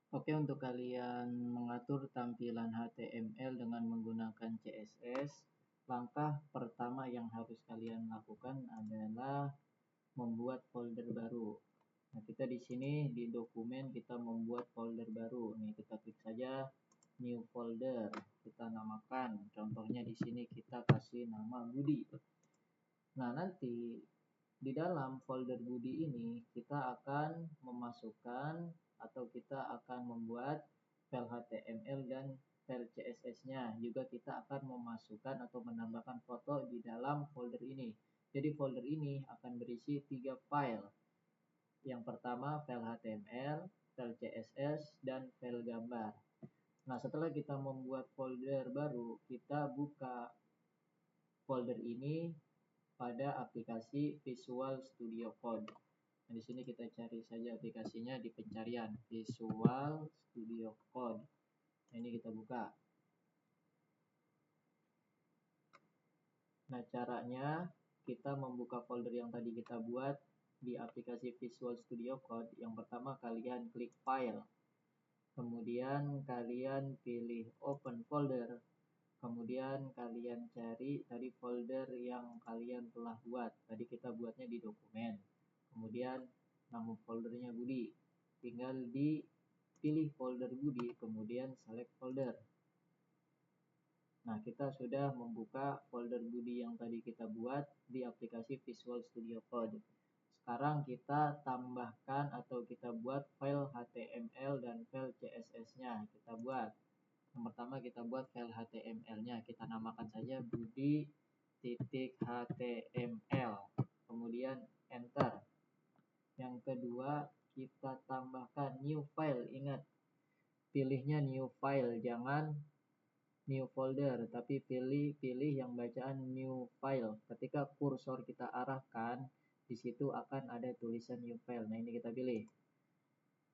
Oke, untuk kalian mengatur tampilan HTML dengan menggunakan CSS, langkah pertama yang harus kalian lakukan adalah membuat folder baru. Nah, kita di sini di dokumen kita membuat folder baru. Nih, kita klik saja new folder. Kita namakan. Contohnya di sini kita kasih nama Budi. Nah, nanti di dalam folder Budi ini kita akan memasukkan atau kita akan membuat file HTML dan file CSS-nya. Juga kita akan memasukkan atau menambahkan foto di dalam folder ini. Jadi folder ini akan berisi 3 file. Yang pertama file HTML, file CSS, dan file gambar. Nah, setelah kita membuat folder baru, kita buka folder ini pada aplikasi Visual Studio Code. Nah, di sini kita cari saja aplikasinya di pencarian Visual Studio Code. Nah, ini kita buka. Nah, caranya kita membuka folder yang tadi kita buat di aplikasi Visual Studio Code. Yang pertama kalian klik File. Kemudian kalian pilih Open Folder. Kemudian kalian cari tadi folder yang kalian telah buat. Tadi kita buatnya di dokumen. Kemudian nama foldernya Budi. Tinggal dipilih folder Budi, kemudian select folder. Nah, kita sudah membuka folder Budi yang tadi kita buat di aplikasi Visual Studio Code. Sekarang kita tambahkan atau kita buat file HTML dan file CSS-nya. Kita buat. Yang pertama kita buat file HTML-nya. Kita namakan saja budi.html. Kemudian enter. Yang kedua kita tambahkan new file. Ingat, pilihnya new file, jangan new folder, tapi pilih yang bacaan new file. Ketika kursor kita arahkan, di situ akan ada tulisan new file. Nah, ini kita pilih.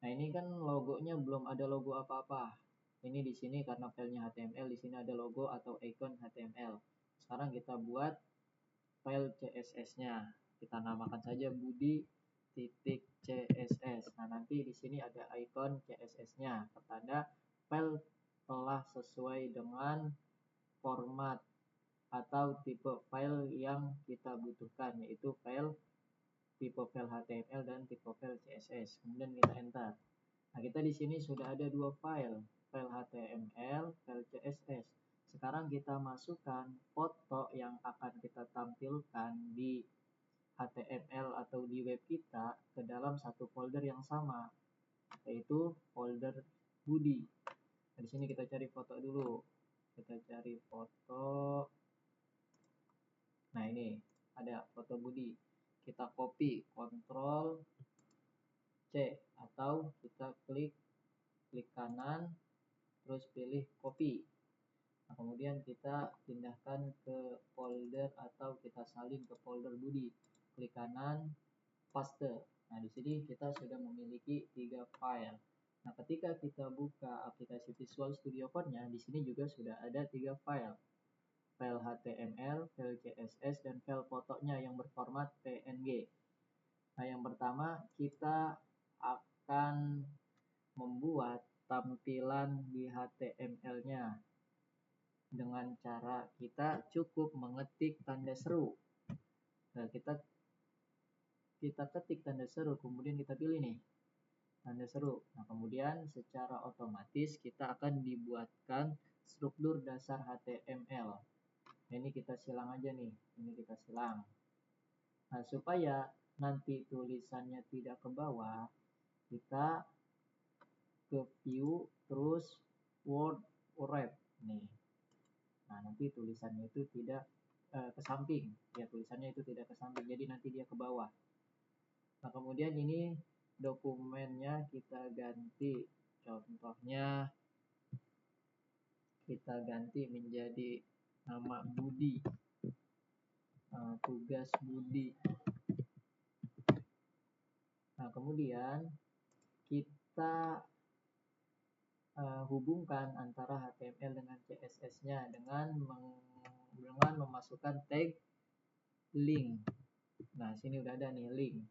Nah, ini kan logonya belum ada logo apa-apa. Ini di sini karena filenya HTML, di sini ada logo atau icon HTML. Sekarang kita buat file CSS-nya. Kita namakan saja budi.css. Nah, nanti di sini ada icon CSS-nya, pertanda file telah sesuai dengan format atau tipe file yang kita butuhkan, yaitu tipe file HTML dan tipe file CSS. Kemudian kita enter. Nah, kita di sini sudah ada 2 file HTML, file CSS. Sekarang kita masukkan foto yang akan kita tampilkan di HTML atau di web kita ke dalam satu folder yang sama, yaitu folder Budi. Nah, di sini kita cari foto dulu. Kita cari foto. Nah, ini ada foto Budi. Kita copy, Ctrl C, atau kita klik kanan, terus pilih copy. Nah, kemudian kita pindahkan ke folder atau kita salin ke folder Budi. Klik kanan, paste. Nah, di sini kita sudah memiliki 3 file. Nah, ketika kita buka aplikasi Visual Studio Code-nya, di sini juga sudah ada 3 file. File HTML, file CSS, dan file fotonya yang berformat PNG. Nah, yang pertama kita akan membuat tampilan di HTML-nya dengan cara kita cukup mengetik tanda seru. Nah, kita ketik tanda seru, kemudian kita pilih nih tanda seru. Nah, kemudian secara otomatis kita akan dibuatkan struktur dasar HTML. Nah, ini kita silang aja nih. Ini kita silang. Nah, supaya nanti tulisannya tidak ke bawah, kita ke view terus word wrap nih. Nah, nanti tulisannya itu tidak ke samping. Ya, tulisannya itu tidak ke samping. Jadi nanti dia ke bawah. Nah, kemudian ini dokumennya kita ganti. Contohnya kita ganti menjadi nama Budi. Tugas Budi. Nah, kemudian kita hubungkan antara HTML dengan CSS-nya dengan memasukkan tag link. Nah, sini udah ada nih link.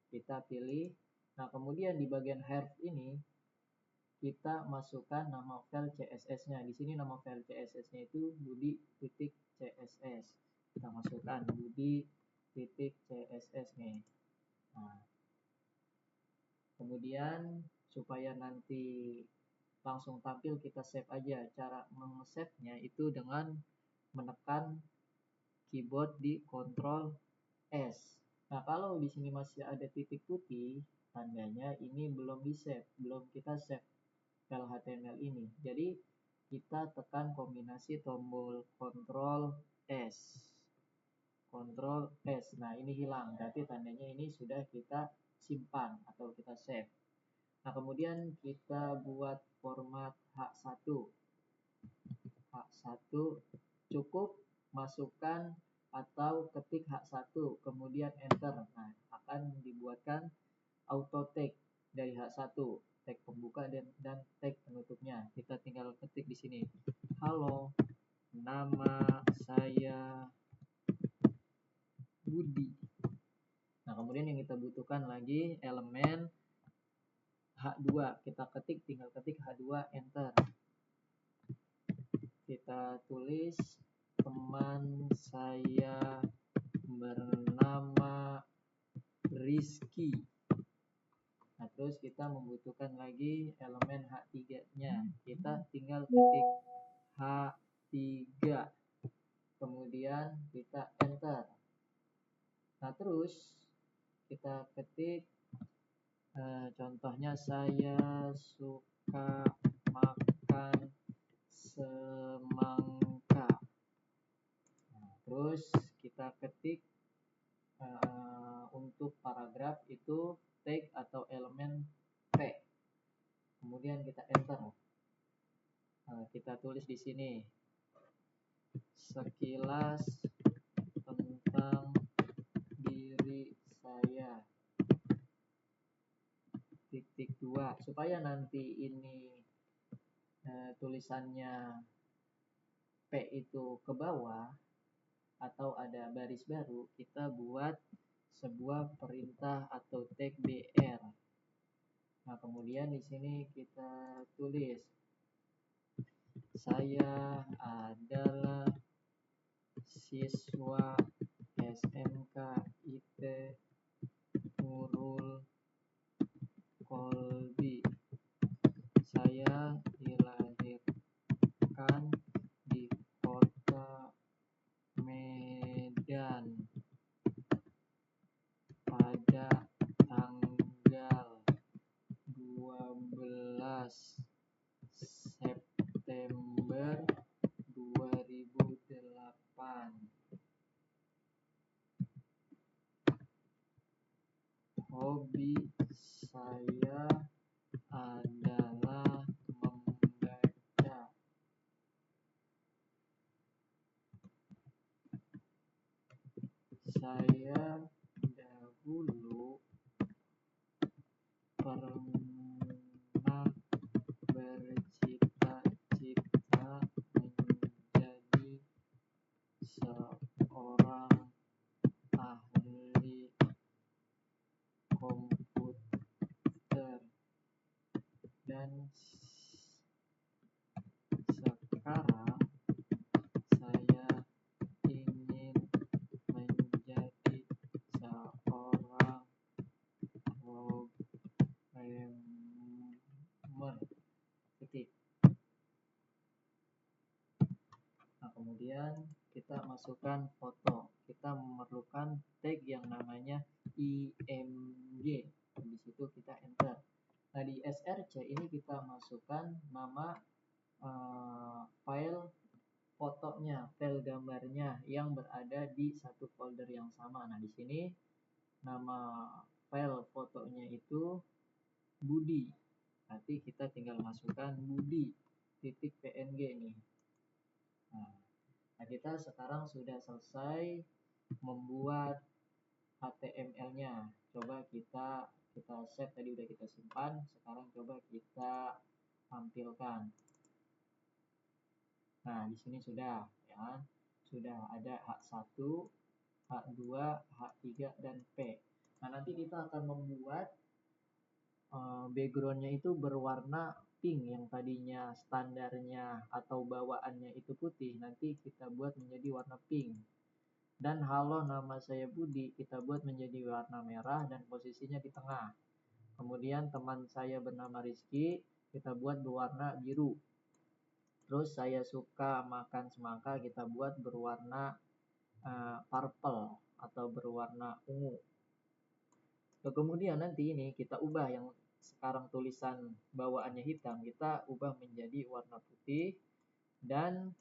Kita pilih. Nah, kemudian di bagian head ini kita masukkan nama file CSS-nya. Di sini nama file CSS-nya itu budi.css. Kita masukkan budi.css nih. Nah, kemudian supaya nanti langsung tampil, kita save aja. Cara meng-save-nya itu dengan menekan keyboard di Ctrl S. Nah, kalau di sini masih ada titik putih, tandanya ini belum di-save, belum kita save file HTML ini. Jadi kita tekan kombinasi tombol Ctrl S. Ctrl S. Nah, ini hilang. Berarti tandanya ini sudah kita simpan atau kita save. Nah, kemudian kita buat format H1. H1 cukup masukkan atau ketik H1, kemudian enter. Nah, akan dibuatkan auto tag dari H1, tag pembuka dan tag penutupnya. Kita tinggal ketik di sini. Halo, nama saya Budi. Nah, kemudian yang kita butuhkan lagi elemen H2. Kita ketik, tinggal ketik H2, enter. Kita tulis teman saya bernama Rizky. Nah, terus kita membutuhkan lagi elemen H3-nya. Kita tinggal ketik H3. Kemudian kita enter. Nah, terus kita ketik contohnya saya suka makan semangka. Nah, terus kita ketik untuk paragraf itu tag atau elemen P. Kemudian kita enter. Kita tulis di sini sekilas tentang diri saya. Titik 2 supaya nanti ini tulisannya P itu ke bawah atau ada baris baru, kita buat sebuah perintah atau tag BR. Nah, kemudian di sini kita tulis saya adalah siswa SMK IT Nurul Kolbi. Saya dilahirkan di kota Medan pada tanggal 12 September 2008. Hobi saya adalah membaca. Saya dahulu pernah bercita-cita menjadi seorang ahli komputer dan sekarang saya ingin menjadi seorang programmer. Titik. Nah, kemudian kita masukkan foto. Kita memerlukan tag yang namanya img. Di situ kita enter. Nah, di src ini kita masukkan nama file fotonya, file gambarnya yang berada di satu folder yang sama. Nah, di sini nama file fotonya itu Budi. Nanti kita tinggal masukkan budi.png nih. Nah, kita sekarang sudah selesai membuat HTML-nya. Coba kita save, tadi udah kita simpan. Sekarang coba kita tampilkan. Nah, di sini sudah, ya, sudah ada H1, H2, H3 dan P. Nah, nanti kita akan membuat backgroundnya itu berwarna pink, yang tadinya standarnya atau bawaannya itu putih, nanti kita buat menjadi warna pink. Dan halo nama saya Budi, kita buat menjadi warna merah dan posisinya di tengah. Kemudian teman saya bernama Rizky, kita buat berwarna biru. Terus saya suka makan semangka, kita buat berwarna purple atau berwarna ungu. Kemudian nanti ini kita ubah, yang sekarang tulisan bawaannya hitam, kita ubah menjadi warna putih, dan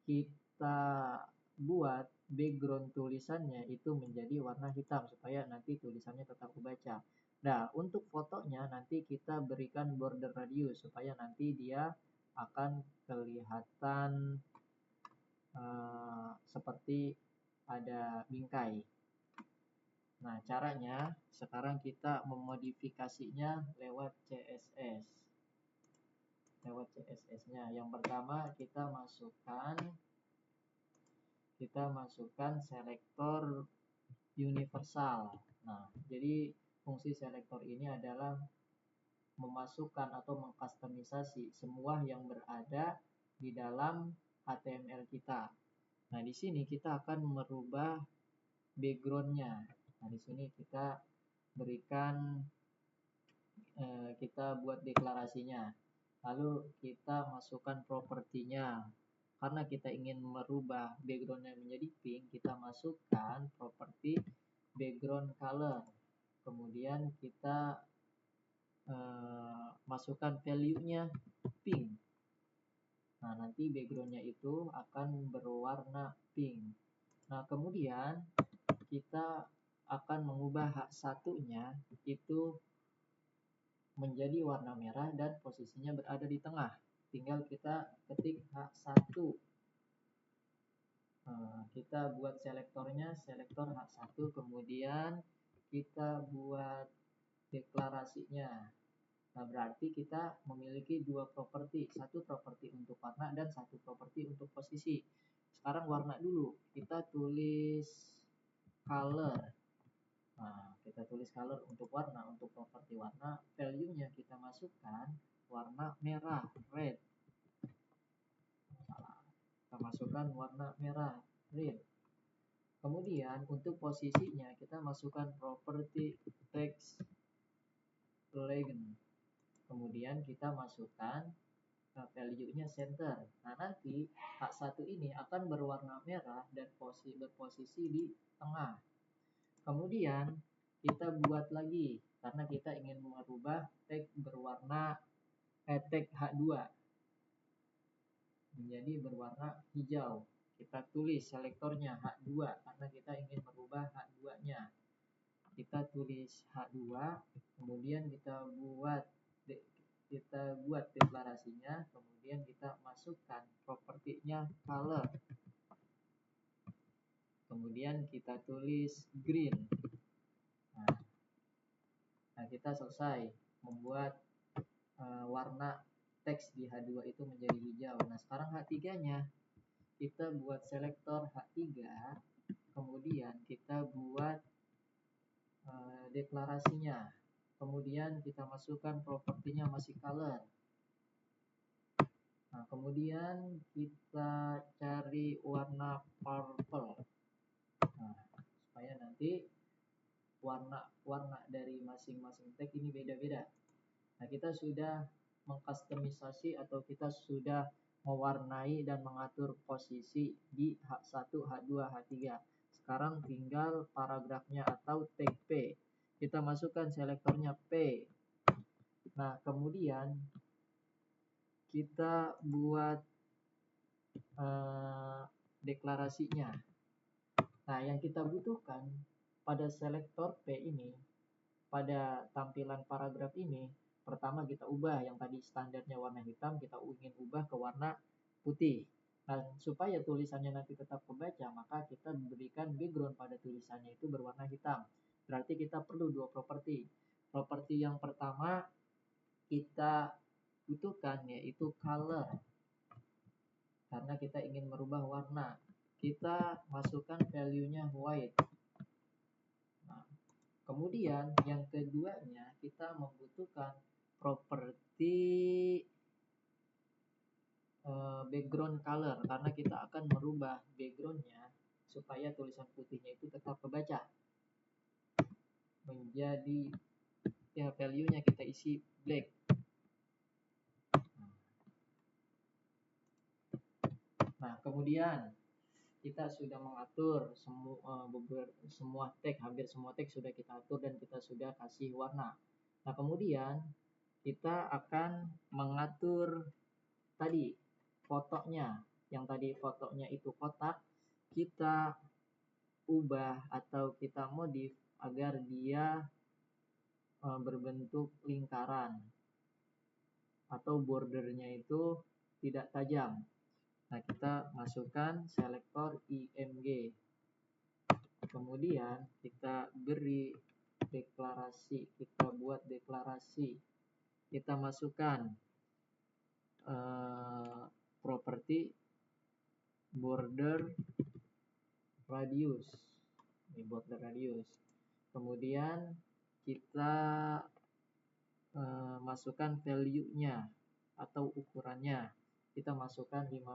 kita buat background tulisannya itu menjadi warna hitam supaya nanti tulisannya tetap kebaca. Nah, untuk fotonya nanti kita berikan border radius supaya nanti dia akan kelihatan seperti ada bingkai. Nah, caranya sekarang kita memodifikasinya lewat CSS. Lewat CSS-nya. Yang pertama kita masukkan selektor universal. Nah, jadi fungsi selektor ini adalah memasukkan atau mengkustomisasi semua yang berada di dalam HTML kita. Nah, di sini kita akan merubah backgroundnya. Nah, di sini kita berikan, kita buat deklarasinya. Lalu kita masukkan propertinya. Karena kita ingin merubah backgroundnya menjadi pink, kita masukkan properti background color. Kemudian kita masukkan value-nya pink. Nah, nanti backgroundnya itu akan berwarna pink. Nah, kemudian kita akan mengubah hak satunya itu menjadi warna merah dan posisinya berada di tengah. Tinggal kita ketik H1. Kita buat selektornya, selektor H1, kemudian kita buat deklarasinya. Nah, berarti kita memiliki dua properti, satu properti untuk warna dan satu properti untuk posisi. Sekarang warna dulu, kita tulis color. Nah, kita tulis color untuk warna, untuk properti warna, value-nya kita masukkan warna merah, red. Kita masukkan warna merah, red. Kemudian untuk posisinya kita masukkan properti text legend. Kemudian kita masukkan value-nya center. Nah, nanti H1 ini akan berwarna merah dan berposisi di tengah. Kemudian kita buat lagi karena kita ingin merubah tag berwarna tag H2 menjadi berwarna hijau. Kita tulis selektornya H2 karena kita ingin merubah H2-nya. Kita tulis H2, kemudian kita buat deklarasinya, kemudian kita masukkan propertinya color. Kemudian kita tulis green. Nah, kita selesai membuat warna teks di H2 itu menjadi hijau. Nah, sekarang H3-nya kita buat selektor H3, kemudian kita buat deklarasinya. Kemudian kita masukkan propertinya masih color. Nah, kemudian kita cari warna purple. Nah, supaya nanti warna dari masing-masing tag ini beda-beda. Nah, kita sudah mengkustomisasi atau kita sudah mewarnai dan mengatur posisi di H1, H2, H3. Sekarang tinggal paragrafnya atau tag P. Kita masukkan selektornya P. Nah, kemudian kita buat deklarasinya. Nah, yang kita butuhkan pada selektor P ini, pada tampilan paragraf ini, pertama kita ubah yang tadi standarnya warna hitam, kita ingin ubah ke warna putih. Nah, supaya tulisannya nanti tetap kebaca, maka kita berikan background pada tulisannya itu berwarna hitam. Berarti kita perlu dua properti. Properti yang pertama kita butuhkan yaitu color. Karena kita ingin merubah warna, kita masukkan value-nya white. Nah, Kemudian yang keduanya kita membutuhkan properti background color, karena kita akan merubah backgroundnya supaya tulisan putihnya itu tetap kebaca, menjadi ya value-nya kita isi black. Nah, kemudian kita sudah mengatur semua tag, hampir semua tag sudah kita atur dan kita sudah kasih warna. Nah, kemudian kita akan mengatur tadi fotonya. Yang tadi fotonya itu kotak, kita ubah atau kita modif agar dia berbentuk lingkaran atau bordernya itu tidak tajam. Nah, kita masukkan selektor IMG. Kemudian kita beri deklarasi, kita buat deklarasi. Kita masukkan properti border radius. Ini border radius. Kemudian kita masukkan value-nya atau ukurannya. Kita masukkan 5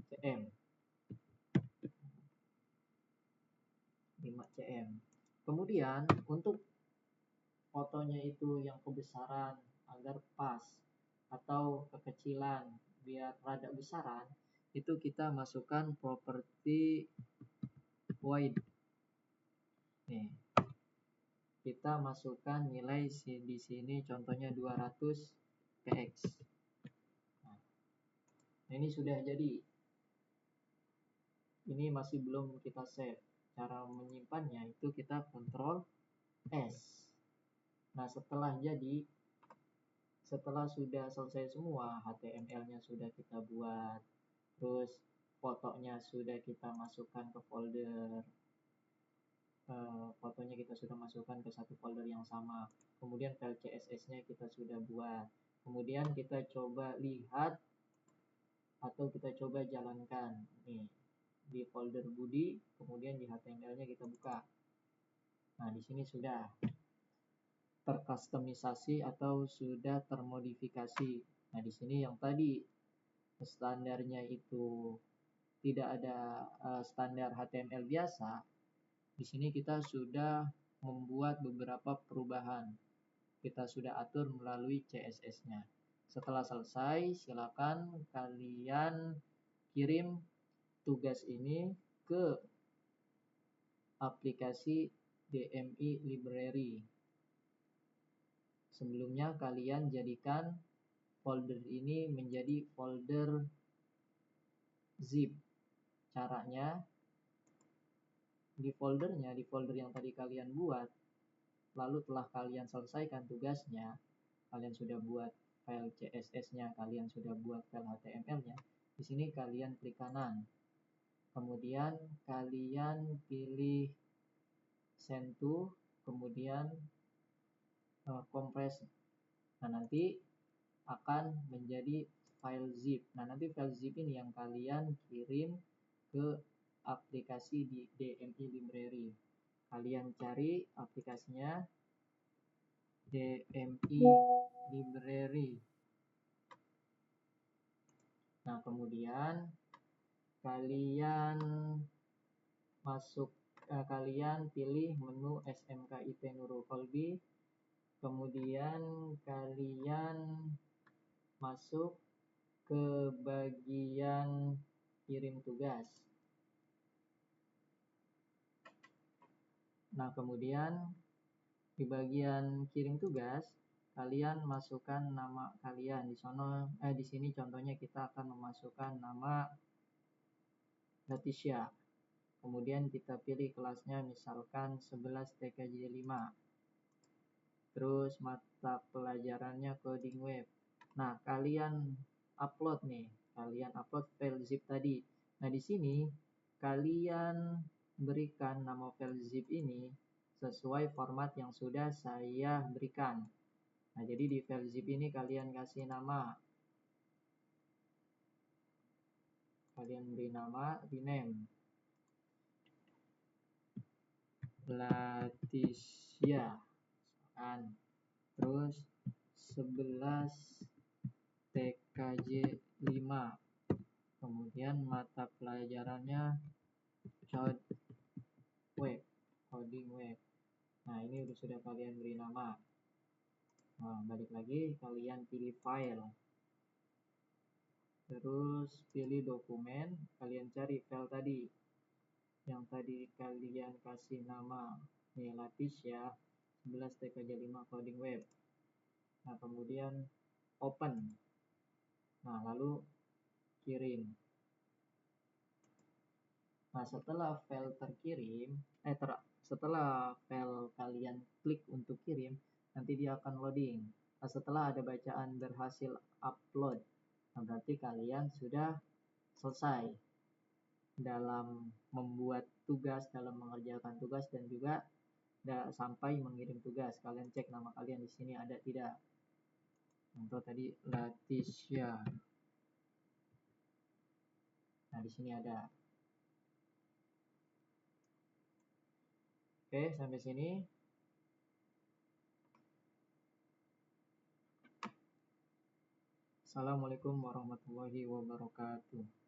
cm. 5 cm. Kemudian untuk fotonya itu yang kebesaran agar pas atau kekecilan biar rada besaran, itu kita masukkan properti wide. Nih, kita masukkan nilai di sini contohnya 200 px. Nah, ini sudah jadi. Ini masih belum kita save. Cara menyimpannya itu kita Ctrl S. Nah, setelah jadi, setelah sudah selesai semua, HTML-nya sudah kita buat, terus fotonya sudah kita masukkan ke folder, fotonya kita sudah masukkan ke satu folder yang sama. Kemudian file CSS-nya kita sudah buat. Kemudian kita coba lihat atau kita coba jalankan nih di folder Budi, kemudian di HTML-nya kita buka. Nah, di sini sudah terkustomisasi atau sudah termodifikasi. Nah, di sini yang tadi standarnya itu tidak ada standar HTML biasa, di sini kita sudah membuat beberapa perubahan. Kita sudah atur melalui CSS-nya. Setelah selesai, silakan kalian kirim tugas ini ke aplikasi DMI Library. Sebelumnya kalian jadikan folder ini menjadi folder zip. Caranya di folder yang tadi kalian buat, lalu telah kalian selesaikan tugasnya, kalian sudah buat file CSS-nya, kalian sudah buat file HTML-nya, di sini kalian klik kanan. Kemudian kalian pilih send to, kemudian compress. Nah, nanti akan menjadi file zip. Nah, nanti file zip ini yang kalian kirim ke aplikasi di DMI Library. Kalian cari aplikasinya DMI Library. Nah, kemudian kalian kalian pilih menu SMKIT Nurul Kolbi. Kemudian kalian masuk ke bagian kirim tugas. Nah, kemudian di bagian kirim tugas, kalian masukkan nama kalian. Di sini contohnya kita akan memasukkan nama Leticia. Kemudian kita pilih kelasnya misalkan 11 TKJ 5. Terus mata pelajarannya coding web. Nah, kalian upload file zip tadi. Nah, di sini kalian berikan nama file zip ini sesuai format yang sudah saya berikan. Nah, jadi di file zip ini kalian kasih nama. Kalian beri nama rename. Leticia kan. Terus 11 TKJ 5. Kemudian mata pelajarannya coding web. Nah, ini sudah kalian beri nama. Nah, balik lagi, kalian pilih file. Terus pilih dokumen, kalian cari file tadi. Yang tadi kalian kasih nama Leticia 11 TKJ 5 coding web. Nah, kemudian open. Nah, lalu kirim. Nah, setelah file terkirim, setelah file kalian klik untuk kirim, nanti dia akan loading. Nah, setelah ada bacaan berhasil upload, nah berarti kalian sudah selesai dalam membuat tugas, dalam mengerjakan tugas, dan juga sampai mengirim tugas. Kalian cek nama kalian di sini ada tidak. Contoh tadi Leticia. Nah, di sini ada. Oke, sampai sini. Assalamualaikum warahmatullahi wabarakatuh.